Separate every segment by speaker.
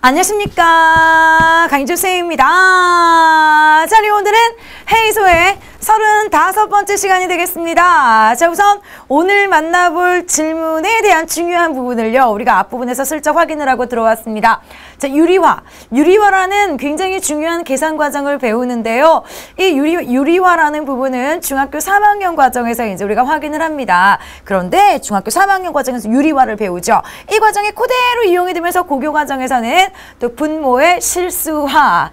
Speaker 1: 안녕하십니까, 강희주 쌤입니다. 자, 그리고 오늘은 해이소의 35번째 시간이 되겠습니다. 자, 우선 오늘 만나볼 질문에 대한 중요한 부분을요, 우리가 앞부분에서 슬쩍 확인을 하고 들어왔습니다. 자, 유리화라는 굉장히 중요한 계산 과정을 배우는데요. 이 유리화라는 부분은 중학교 3학년 과정에서 이제 우리가 확인을 합니다. 그런데 중학교 3학년 과정에서 유리화를 배우죠. 이 과정이 그대로 이용이 되면서 고교 과정에서는 또 분모의 실수화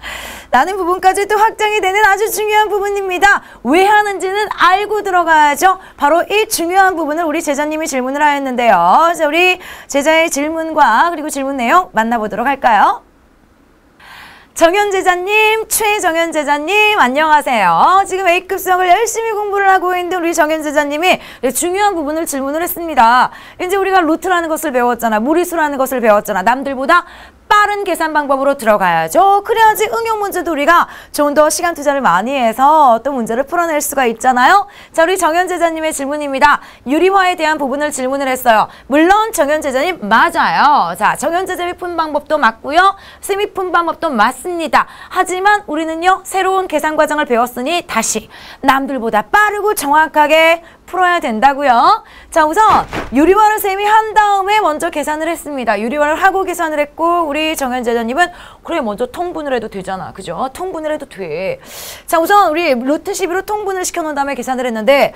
Speaker 1: 라는 부분까지 또 확장이 되는 아주 중요한 부분입니다. 왜 하는지는 알고 들어가야죠. 바로 이 중요한 부분을 우리 제자님이 질문을 하였는데요. 자, 우리 제자의 질문과 그리고 질문 내용 만나보도록 할까요? 정현 제자님, 최정현 제자님, 안녕하세요. 지금 A급성을 열심히 공부를 하고 있는 우리 정현 제자님이 중요한 부분을 질문을 했습니다. 이제 우리가 루트라는 것을 배웠잖아. 무리수라는 것을 배웠잖아. 남들보다 빠른 계산 방법으로 들어가야죠. 그래야지 응용 문제도 우리가 좀 더 시간 투자를 많이 해서 또 문제를 풀어낼 수가 있잖아요. 자, 우리 정현 제자님의 질문입니다. 유리화에 대한 부분을 질문을 했어요. 물론 정현 제자님 맞아요. 자, 정현 제자님이 푼 방법도 맞고요. 쌤이 푼 방법도 맞습니다. 하지만 우리는요, 새로운 계산 과정을 배웠으니 다시 남들보다 빠르고 정확하게 풀어야 된다고요. 자, 우선 유리화를 쌤이 한 다음에 먼저 계산을 했습니다. 유리화를 하고 계산을 했고 우리 정현 제자님은 그래 먼저 통분을 해도 되잖아. 그죠? 통분을 해도 돼. 자, 우선 우리 루트 12로 통분을 시켜놓은 다음에 계산을 했는데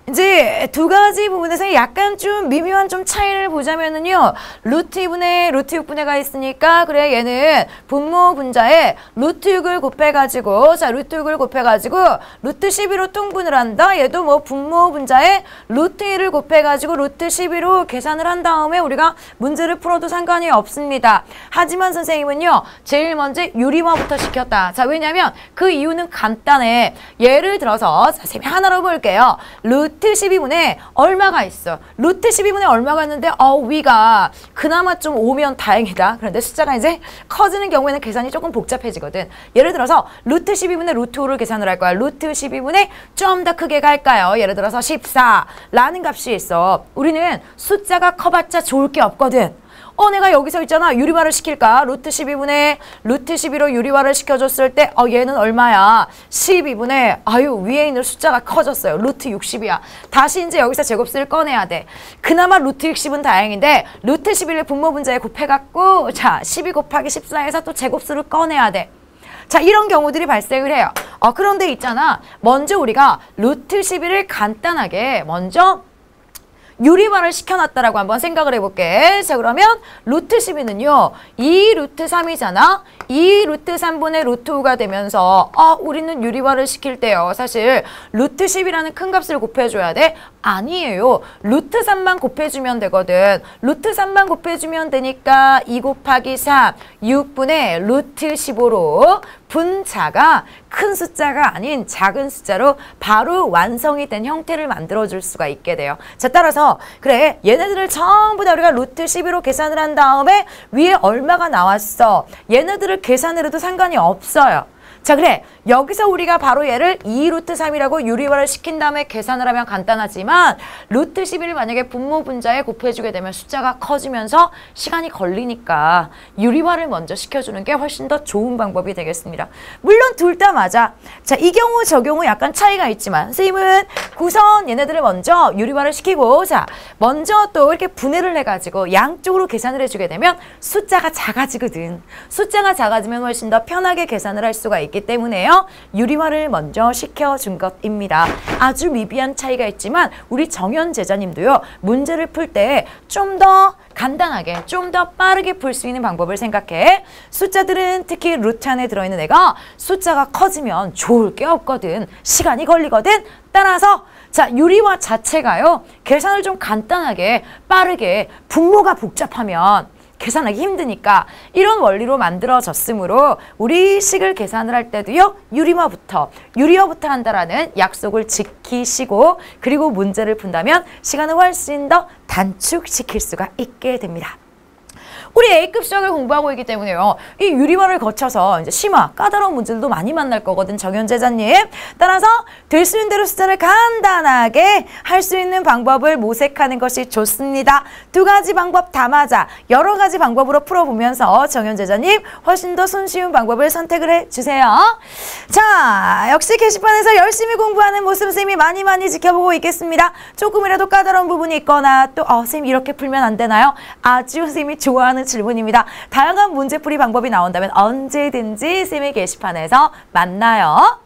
Speaker 1: 이제 두 가지 부분에서 약간 좀 미묘한 좀 차이를 보자면은요. 루트 2분의 루트 6분의가 있으니까 그래 얘는 분모 분자에 루트 6을 곱해가지고 자 루트 6을 곱해가지고 루트 12로 통분을 한다. 얘도 뭐 분모 분자에 루트 1을 곱해가지고 루트 12로 계산을 한 다음에 우리가 문제를 풀어도 상관이 없습니다. 하지만 선생님은요. 제일 먼저 유리화부터 시켰다. 자, 왜냐면 그 이유는 간단해. 예를 들어서 자, 쌤이 하나로 볼게요. 루트 12분의 얼마가 있어. 루트 12분의 얼마가 있는데 위가 그나마 좀 오면 다행이다. 그런데 숫자가 이제 커지는 경우에는 계산이 조금 복잡해지거든. 예를 들어서 루트 12분의 루트 5를 계산을 할 거야. 루트 12분의 좀 더 크게 갈까요? 예를 들어서 14라는 값이 있어. 우리는 숫자가 커봤자 좋을 게 없거든. 내가 여기서 있잖아. 유리화를 시킬까? 루트 12분의 루트 12로 유리화를 시켜줬을 때 얘는 얼마야? 12분의 위에 있는 숫자가 커졌어요. 루트 60이야. 다시 이제 여기서 제곱수를 꺼내야 돼. 그나마 루트 60은 다행인데 루트 11을 분모 분자에 곱해갖고 자 12 곱하기 14에서 또 제곱수를 꺼내야 돼. 자, 이런 경우들이 발생을 해요. 그런데 있잖아. 먼저 우리가 루트 11을 간단하게 먼저 유리화를 시켜놨다라고 한번 생각을 해볼게. 자, 그러면 루트 12는요. 2 루트 3이잖아. 2 루트 3분의 루트 5가 되면서 우리는 유리화를 시킬 때요. 사실 루트 10이라는 큰 값을 곱해줘야 돼? 아니에요. 루트 3만 곱해주면 되거든. 루트 3만 곱해주면 되니까 2 곱하기 3, 6분의 루트 15로 분자가 큰 숫자가 아닌 작은 숫자로 바로 완성이 된 형태를 만들어줄 수가 있게 돼요. 자, 따라서 그래 얘네들을 전부 다 우리가 루트 12로 계산을 한 다음에 위에 얼마가 나왔어. 얘네들을 계산을 해도 상관이 없어요. 자, 그래 여기서 우리가 바로 얘를 2 루트 3이라고 유리화를 시킨 다음에 계산을 하면 간단하지만 루트 11을 만약에 분모 분자에 곱해주게 되면 숫자가 커지면서 시간이 걸리니까 유리화를 먼저 시켜주는 게 훨씬 더 좋은 방법이 되겠습니다. 물론 둘 다 맞아. 자, 이 경우 저 경우 약간 차이가 있지만 선생님은 우선 얘네들을 먼저 유리화를 시키고 자 먼저 또 이렇게 분해를 해가지고 양쪽으로 계산을 해주게 되면 숫자가 작아지거든. 숫자가 작아지면 훨씬 더 편하게 계산을 할 수가 있기 때문에요. 유리화를 먼저 시켜준 것입니다. 아주 미비한 차이가 있지만 우리 정현 제자님도요. 문제를 풀 때 좀 더 간단하게 좀 더 빠르게 풀 수 있는 방법을 생각해. 숫자들은 특히 루트 안에 들어있는 애가 숫자가 커지면 좋을 게 없거든. 시간이 걸리거든. 따라서 자 유리화 자체가요. 계산을 좀 간단하게 빠르게 분모가 복잡하면 계산하기 힘드니까 이런 원리로 만들어졌으므로 우리 식을 계산을 할 때도요. 유리화부터 한다라는 약속을 지키시고 그리고 문제를 푼다면 시간을 훨씬 더 단축시킬 수가 있게 됩니다. 우리 A급 시험을 공부하고 있기 때문에요. 이 유리말을 거쳐서 이제 심화, 까다로운 문제들도 많이 만날 거거든, 정연제자님. 따라서 될 수 있는 대로 숫자를 간단하게 할 수 있는 방법을 모색하는 것이 좋습니다. 두 가지 방법 다 맞아. 여러 가지 방법으로 풀어보면서 정연제자님 훨씬 더 손쉬운 방법을 선택을 해주세요. 자, 역시 게시판에서 열심히 공부하는 모습 선생님이 많이 지켜보고 있겠습니다. 조금이라도 까다로운 부분이 있거나 또 선생님 이렇게 풀면 안 되나요? 아주 선생님이 좋아하는 질문입니다. 다양한 문제풀이 방법이 나온다면 언제든지 선생님의 게시판에서 만나요.